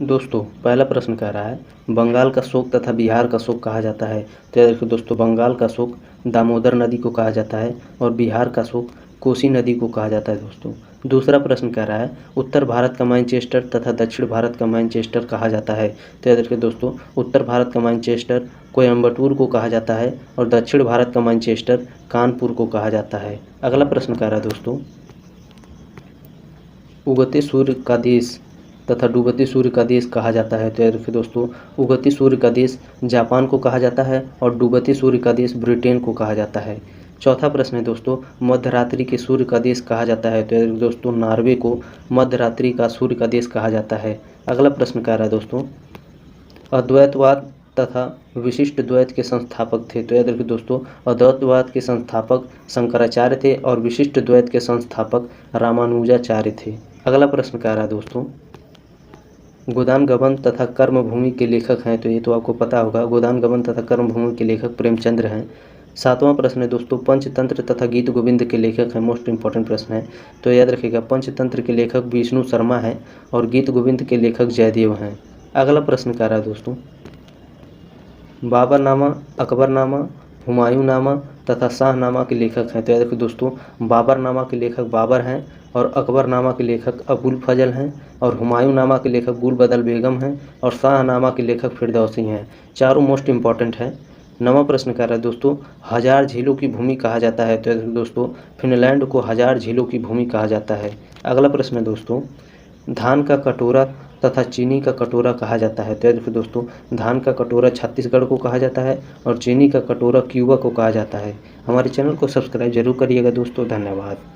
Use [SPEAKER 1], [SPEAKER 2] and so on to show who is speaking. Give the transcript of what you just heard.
[SPEAKER 1] दोस्तों पहला प्रश्न कह रहा है बंगाल का शोक तथा बिहार का शोक कहा जाता है। तो याद रखिए दोस्तों, बंगाल का शोक दामोदर नदी को कहा जाता है और बिहार का शोक कोसी नदी को कहा जाता है दोस्तों। दूसरा प्रश्न कह रहा है उत्तर भारत का मैनचेस्टर तथा दक्षिण भारत का मैनचेस्टर कहा जाता है। तो याद रखिए दोस्तों, उत्तर भारत का मैनचेस्टर कोयम्बटूर को कहा जाता है और दक्षिण भारत का मैनचेस्टर कानपुर को कहा जाता है। अगला प्रश्न कह रहा है दोस्तों, उगते सूर्य का देश तथा डूबते सूर्य का देश कहा जाता है। तो याद रखिए दोस्तों, उगते सूर्य का देश जापान को कहा जाता है और डूबते सूर्य का देश ब्रिटेन को कहा जाता है। चौथा प्रश्न है दोस्तों, मध्यरात्रि के सूर्य का देश कहा जाता है। तो याद रखिए दोस्तों, नॉर्वे को मध्यरात्रि का सूर्य का देश कहा जाता है। अगला प्रश्न कह रहा है दोस्तों, अद्वैतवाद तथा विशिष्ट द्वैत के संस्थापक थे। तो याद रखिए दोस्तों, अद्वैतवाद के संस्थापक शंकराचार्य थे और विशिष्ट द्वैत के संस्थापक रामानुजाचार्य थे। अगला प्रश्न कह रहा है दोस्तों, गोदान तथा कर्मभूमि के लेखक हैं। तो ये तो आपको पता होगा, गोदान तथा कर्मभूमि के लेखक प्रेमचंद्र हैं। सातवां प्रश्न है दोस्तों, पंचतंत्र तथा गीत गोविंद के लेखक हैं। मोस्ट इंपॉर्टेंट प्रश्न है, तो याद रखिएगा पंचतंत्र के लेखक विष्णु शर्मा हैं और गीत गोविंद के लेखक जयदेव हैं। अगला प्रश्न कह रहा है दोस्तों, बाबरनामा, अकबरनामा, हुमायूंनामा तथा शाहनामा के लेखक हैं। तो याद रखिए दोस्तों, बाबरनामा के लेखक बाबर हैं और अकबरनामा के लेखक अबुल फजल हैं और हुमायूंनामा के लेखक गुलबदल बेगम हैं और शाहनामा के लेखक फिरदौसी हैं। चारों मोस्ट इंपॉर्टेंट हैं। नवा प्रश्न कह रहा है दोस्तों, हजार झीलों की भूमि कहा जाता है। तो दोस्तों, फिनलैंड को हजार झीलों की भूमि कहा जाता है। अगला प्रश्न है दोस्तों, धान का कटोरा तथा चीनी का कटोरा कहा जाता है। तो देखो दोस्तों, धान का कटोरा छत्तीसगढ़ को कहा जाता है और चीनी का कटोरा क्यूबा को कहा जाता है। हमारे चैनल को सब्सक्राइब जरूर करिएगा दोस्तों। धन्यवाद।